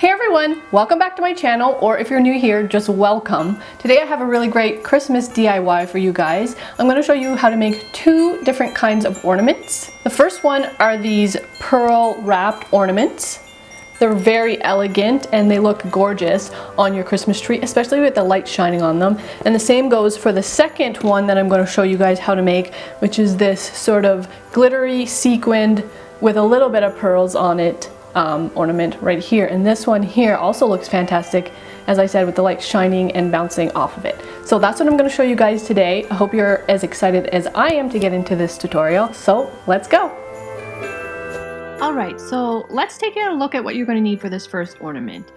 Hey everyone, welcome back to my channel, or if you're new here, just welcome. Today I have a really great Christmas DIY for you guys. I'm going to show you how to make two different kinds of ornaments. The first one are these pearl wrapped ornaments. They're very elegant and they look gorgeous on your Christmas tree, especially with the light shining on them. And the same goes for the second one that I'm going to show you guys how to make, which is this sort of glittery sequined with a little bit of pearls on it ornament right here. And this one here also looks fantastic, as I said, with the light shining and bouncing off of it. So that's what I'm going to show you guys today. I hope you're as excited as I am to get into this tutorial. So let's go. Alright, so let's take a look at what you're going to need for this first ornament.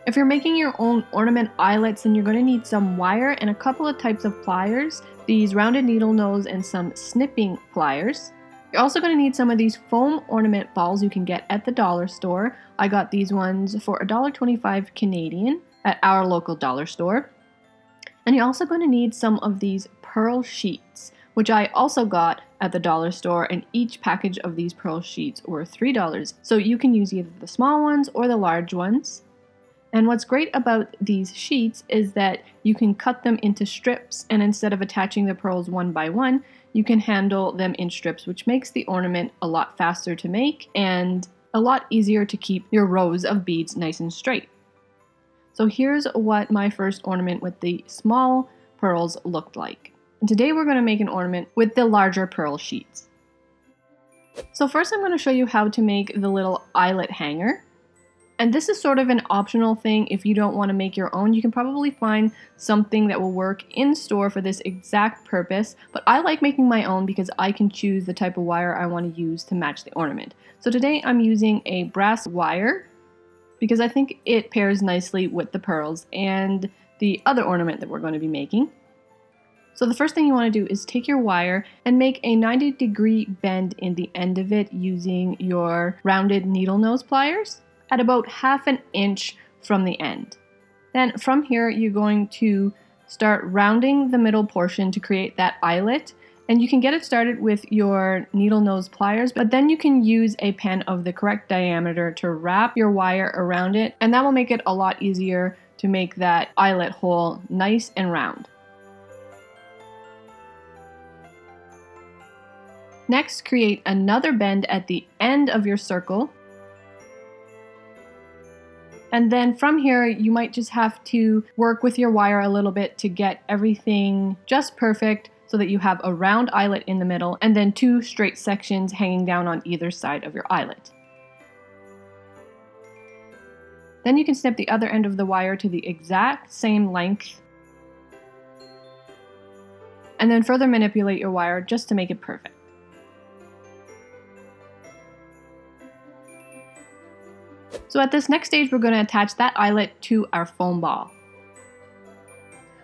If you're making your own ornament eyelets, then you're going to need some wire and a couple of types of pliers, these rounded needle nose and some snipping pliers. You're also going to need some of these foam ornament balls you can get at the dollar store. I got these ones for $1.25 Canadian at our local dollar store. And you're also going to need some of these pearl sheets, which I also got at the dollar store, and each package of these pearl sheets were $3. So you can use either the small ones or the large ones. And what's great about these sheets is that you can cut them into strips, and instead of attaching the pearls one by one, you can handle them in strips, which makes the ornament a lot faster to make and a lot easier to keep your rows of beads nice and straight. So here's what my first ornament with the small pearls looked like. And today we're going to make an ornament with the larger pearl sheets. So first I'm going to show you how to make the little eyelet hanger. And this is sort of an optional thing. If you don't want to make your own, you can probably find something that will work in store for this exact purpose. But I like making my own because I can choose the type of wire I want to use to match the ornament. So today I'm using a brass wire because I think it pairs nicely with the pearls and the other ornament that we're going to be making. So the first thing you want to do is take your wire and make a 90-degree bend in the end of it using your rounded needle nose pliers at about ½ an inch from the end. Then from here you're going to start rounding the middle portion to create that eyelet, and you can get it started with your needle nose pliers, but then you can use a pen of the correct diameter to wrap your wire around it, and that will make it a lot easier to make that eyelet hole nice and round. Next, create another bend at the end of your circle. And then from here, you might just have to work with your wire a little bit to get everything just perfect so that you have a round eyelet in the middle and then two straight sections hanging down on either side of your eyelet. Then you can snip the other end of the wire to the exact same length and then further manipulate your wire just to make it perfect. So at this next stage, we're going to attach that eyelet to our foam ball.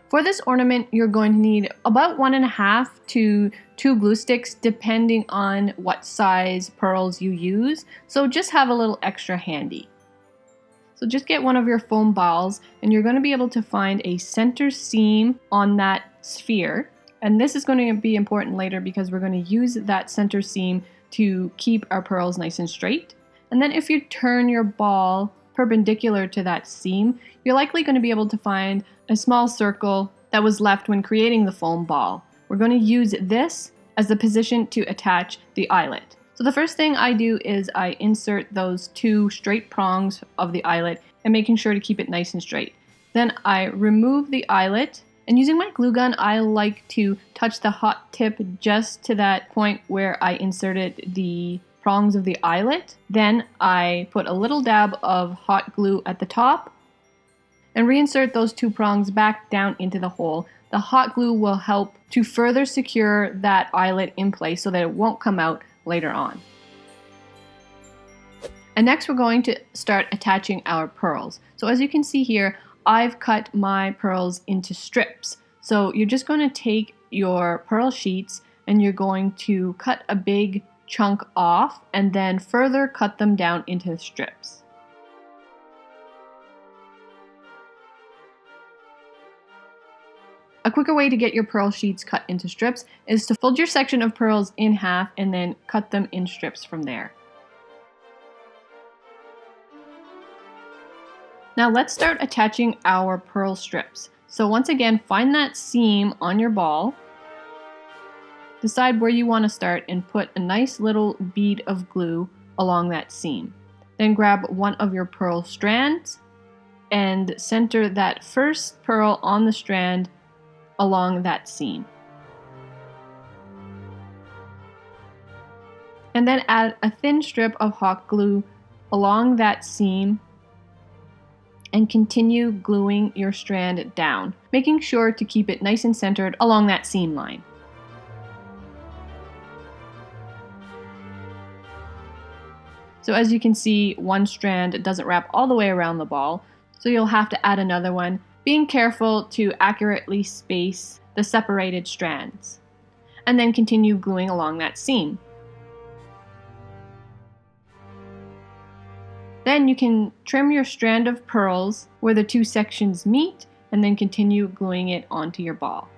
For this ornament, you're going to need about 1.5 to 2 glue sticks, depending on what size pearls you use. So just have a little extra handy. So just get one of your foam balls, and you're going to be able to find a center seam on that sphere. And this is going to be important later because we're going to use that center seam to keep our pearls nice and straight. And then if you turn your ball perpendicular to that seam, you're likely going to be able to find a small circle that was left when creating the foam ball. We're going to use this as the position to attach the eyelet. So the first thing I do is I insert those two straight prongs of the eyelet and making sure to keep it nice and straight. Then I remove the eyelet, and using my glue gun, I like to touch the hot tip just to that point where I inserted the prongs of the eyelet. Then I put a little dab of hot glue at the top and reinsert those two prongs back down into the hole. The hot glue will help to further secure that eyelet in place so that it won't come out later on. And next we're going to start attaching our pearls. So as you can see here, I've cut my pearls into strips. So you're just going to take your pearl sheets and you're going to cut a big chunk off and then further cut them down into strips. A quicker way to get your pearl sheets cut into strips is to fold your section of pearls in half and then cut them in strips from there. Now let's start attaching our pearl strips. So once again, find that seam on your ball. Decide where you want to start and put a nice little bead of glue along that seam. Then grab one of your pearl strands and center that first pearl on the strand along that seam. And then add a thin strip of hot glue along that seam and continue gluing your strand down, making sure to keep it nice and centered along that seam line. So as you can see, one strand doesn't wrap all the way around the ball, so you'll have to add another one, being careful to accurately space the separated strands, and then continue gluing along that seam. Then you can trim your strand of pearls where the two sections meet and then continue gluing it onto your ball.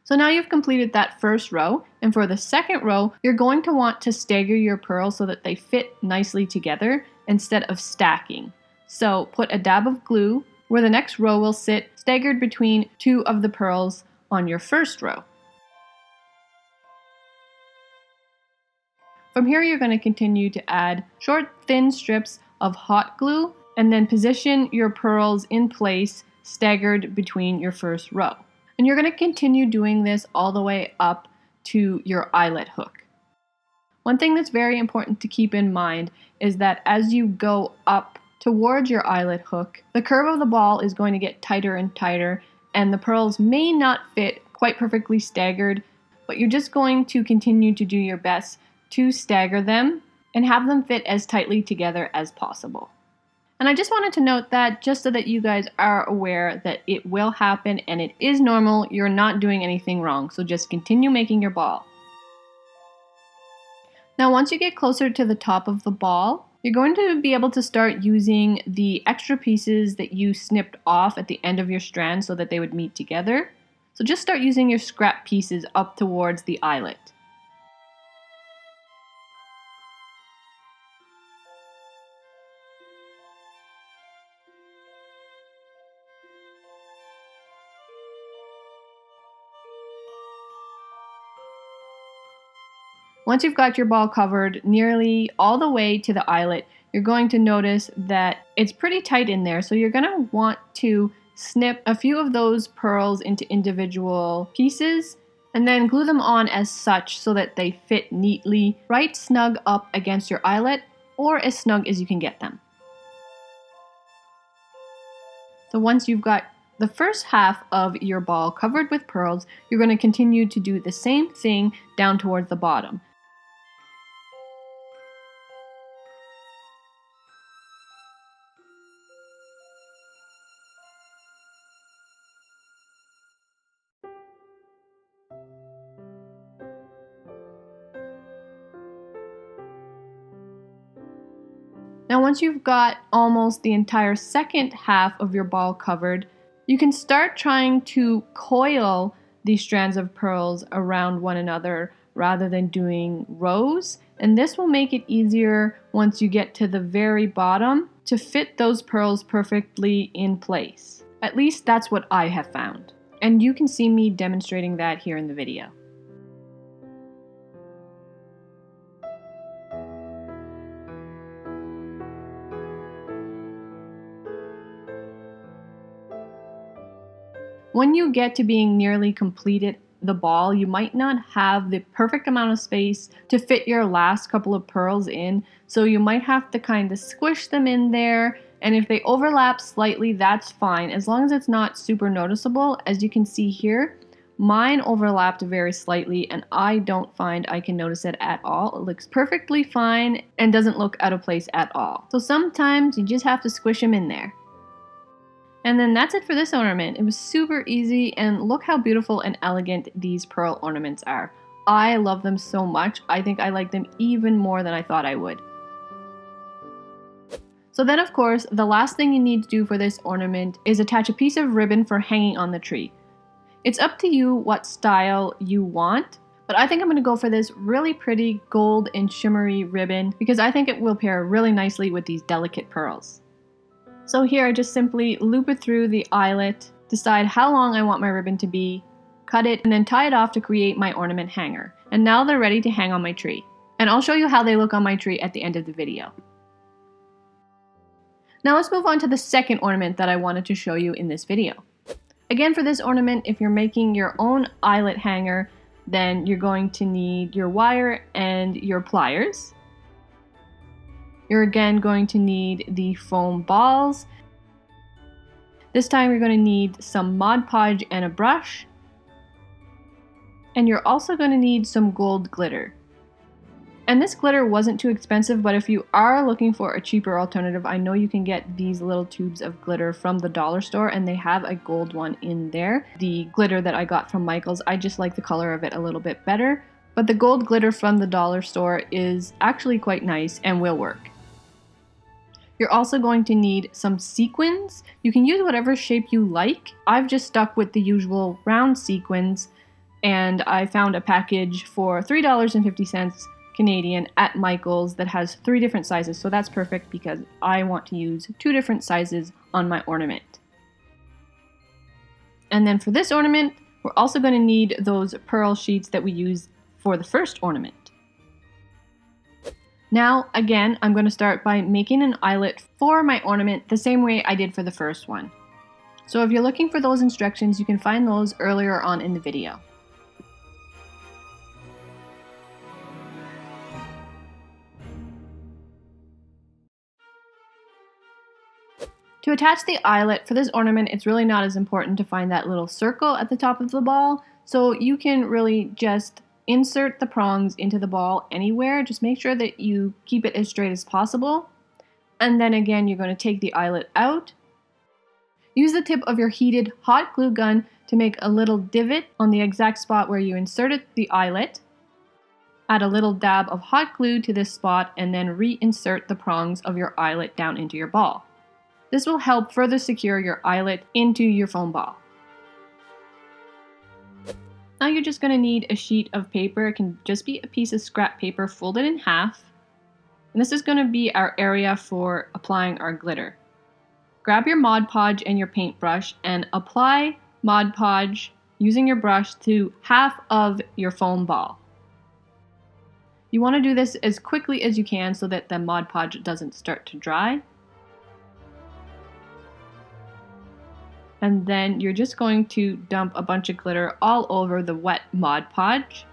So now you've completed that first row, and for the second row, you're going to want to stagger your pearls so that they fit nicely together instead of stacking. So put a dab of glue where the next row will sit, staggered between two of the pearls on your first row. From here, you're going to continue to add short, thin strips of hot glue and then position your pearls in place, staggered between your first row. And you're going to continue doing this all the way up to your eyelet hook. One thing that's very important to keep in mind is that as you go up towards your eyelet hook, the curve of the ball is going to get tighter and tighter, and the pearls may not fit quite perfectly staggered, but you're just going to continue to do your best to stagger them and have them fit as tightly together as possible. And I just wanted to note that just so that you guys are aware that it will happen and it is normal, you're not doing anything wrong, so just continue making your ball. Now once you get closer to the top of the ball, you're going to be able to start using the extra pieces that you snipped off at the end of your strand so that they would meet together. So just start using your scrap pieces up towards the eyelet. Once you've got your ball covered nearly all the way to the eyelet, you're going to notice that it's pretty tight in there, so you're going to want to snip a few of those pearls into individual pieces and then glue them on as such so that they fit neatly right snug up against your eyelet, or as snug as you can get them. So once you've got the first half of your ball covered with pearls, you're going to continue to do the same thing down towards the bottom. Now once you've got almost the entire second half of your ball covered, you can start trying to coil these strands of pearls around one another rather than doing rows, and this will make it easier once you get to the very bottom to fit those pearls perfectly in place. At least that's what I have found, and you can see me demonstrating that here in the video. When you get to being nearly completed the ball, you might not have the perfect amount of space to fit your last couple of pearls in, so you might have to kind of squish them in there, and if they overlap slightly, that's fine, as long as it's not super noticeable. As you can see here, mine overlapped very slightly, and I don't find I can notice it at all. It looks perfectly fine and doesn't look out of place at all. So sometimes you just have to squish them in there. And then that's it for this ornament. It was super easy, and look how beautiful and elegant these pearl ornaments are. I love them so much. I think I like them even more than I thought I would. So then of course, the last thing you need to do for this ornament is attach a piece of ribbon for hanging on the tree. It's up to you what style you want, But I think I'm going to go for this really pretty gold and shimmery ribbon because I think it will pair really nicely with these delicate pearls. So here I just simply loop it through the eyelet, decide how long I want my ribbon to be, cut it, and then tie it off to create my ornament hanger. And now they're ready to hang on my tree. And I'll show you how they look on my tree at the end of the video. Now let's move on to the second ornament that I wanted to show you in this video. Again, for this ornament, if you're making your own eyelet hanger, then you're going to need your wire and your pliers. You're again going to need the foam balls. This time you're going to need some Mod Podge and a brush. And you're also going to need some gold glitter. And this glitter wasn't too expensive, but if you are looking for a cheaper alternative, I know you can get these little tubes of glitter from the dollar store, and they have a gold one in there. The glitter that I got from Michael's, I just like the color of it a little bit better, but the gold glitter from the dollar store is actually quite nice and will work. You're also going to need some sequins. You can use whatever shape you like. I've just stuck with the usual round sequins, and I found a package for $3.50 Canadian at Michael's that has 3 different sizes, so that's perfect because I want to use 2 different sizes on my ornament. And then for this ornament, we're also going to need those pearl sheets that we use for the first ornament. Now, again, I'm going to start by making an eyelet for my ornament the same way I did for the first one. So if you're looking for those instructions, you can find those earlier on in the video. To attach the eyelet for this ornament, it's really not as important to find that little circle at the top of the ball, so you can really just insert the prongs into the ball anywhere. Just make sure that you keep it as straight as possible. And then again, you're going to take the eyelet out. Use the tip of your heated hot glue gun to make a little divot on the exact spot where you inserted the eyelet. Add a little dab of hot glue to this spot and then reinsert the prongs of your eyelet down into your ball. This will help further secure your eyelet into your foam ball. Now you're just going to need a sheet of paper. It can just be a piece of scrap paper folded in half. And this is going to be our area for applying our glitter. Grab your Mod Podge and your paintbrush and apply Mod Podge using your brush to half of your foam ball. You want to do this as quickly as you can so that the Mod Podge doesn't start to dry. And then you're just going to dump a bunch of glitter all over the wet Mod Podge.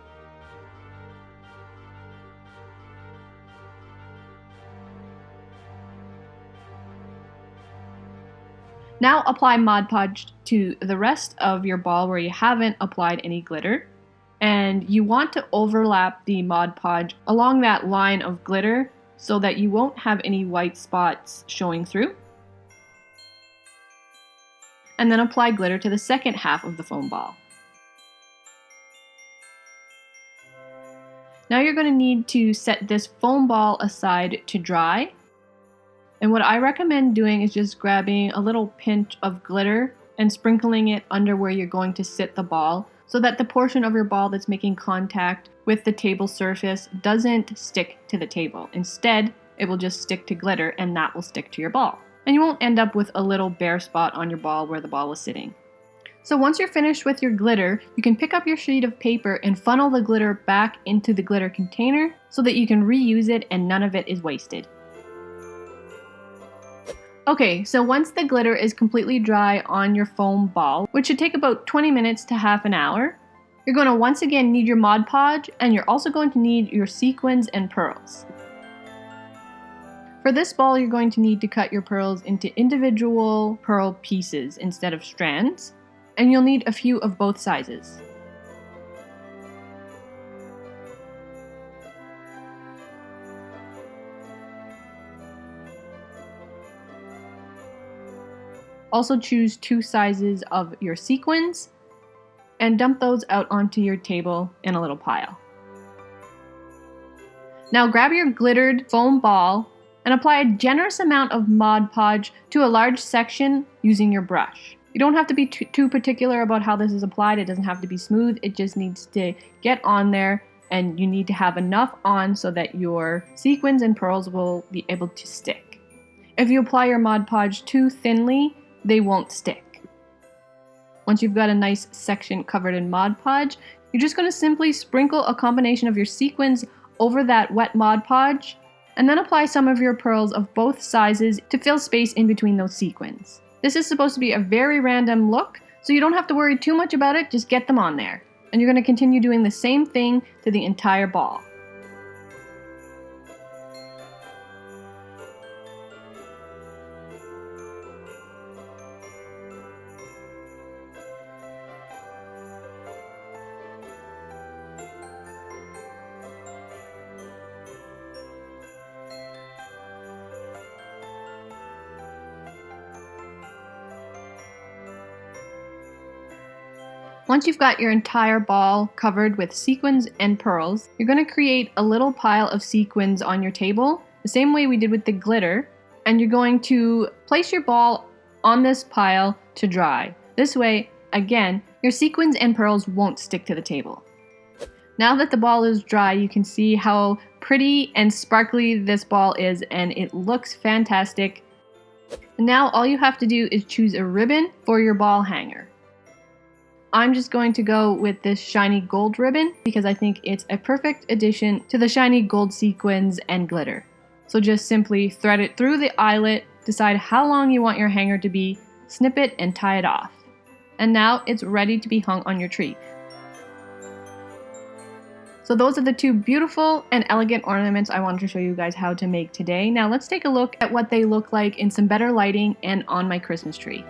Now apply Mod Podge to the rest of your ball where you haven't applied any glitter. And you want to overlap the Mod Podge along that line of glitter so that you won't have any white spots showing through. And then apply glitter to the second half of the foam ball. Now you're going to need to set this foam ball aside to dry. And what I recommend doing is just grabbing a little pinch of glitter and sprinkling it under where you're going to sit the ball so that the portion of your ball that's making contact with the table surface doesn't stick to the table. Instead, it will just stick to glitter and that will stick to your ball. And you won't end up with a little bare spot on your ball where the ball is sitting. So once you're finished with your glitter, you can pick up your sheet of paper and funnel the glitter back into the glitter container so that you can reuse it and none of it is wasted. Okay, so once the glitter is completely dry on your foam ball, which should take about 20 minutes to half an hour, you're going to once again need your Mod Podge and you're also going to need your sequins and pearls. For this ball, you're going to need to cut your pearls into individual pearl pieces instead of strands, and you'll need a few of both sizes. Also choose 2 sizes of your sequins and dump those out onto your table in a little pile. Now grab your glittered foam ball and apply a generous amount of Mod Podge to a large section using your brush. You don't have to be too particular about how this is applied. It doesn't have to be smooth. It just needs to get on there, and you need to have enough on so that your sequins and pearls will be able to stick. If you apply your Mod Podge too thinly, they won't stick. Once you've got a nice section covered in Mod Podge, you're just going to simply sprinkle a combination of your sequins over that wet Mod Podge, and then apply some of your pearls of both sizes to fill space in between those sequins. This is supposed to be a very random look, so you don't have to worry too much about it, just get them on there. And you're going to continue doing the same thing to the entire ball. Once you've got your entire ball covered with sequins and pearls, you're going to create a little pile of sequins on your table, the same way we did with the glitter, and you're going to place your ball on this pile to dry. This way, again, your sequins and pearls won't stick to the table. Now that the ball is dry, you can see how pretty and sparkly this ball is, and it looks fantastic. And now all you have to do is choose a ribbon for your ball hanger. I'm just going to go with this shiny gold ribbon because I think it's a perfect addition to the shiny gold sequins and glitter. So just simply thread it through the eyelet, decide how long you want your hanger to be, snip it and tie it off. And now it's ready to be hung on your tree. So those are the two beautiful and elegant ornaments I wanted to show you guys how to make today. Now let's take a look at what they look like in some better lighting and on my Christmas tree.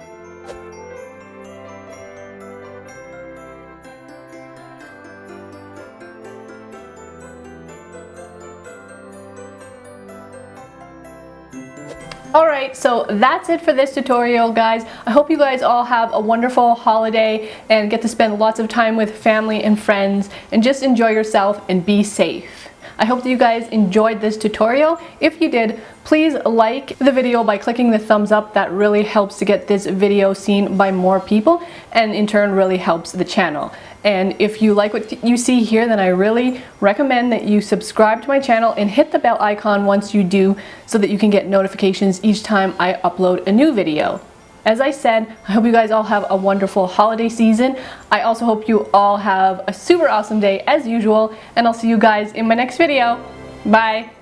Alright, so that's it for this tutorial, guys. I hope you guys all have a wonderful holiday and get to spend lots of time with family and friends and just enjoy yourself and be safe. I hope that you guys enjoyed this tutorial. If you did, please like the video by clicking the thumbs up. That really helps to get this video seen by more people and in turn really helps the channel. And if you like what you see here, then I really recommend that you subscribe to my channel and hit the bell icon once you do so that you can get notifications each time I upload a new video. As I said, I hope you guys all have a wonderful holiday season. I also hope you all have a super awesome day as usual, and I'll see you guys in my next video. Bye!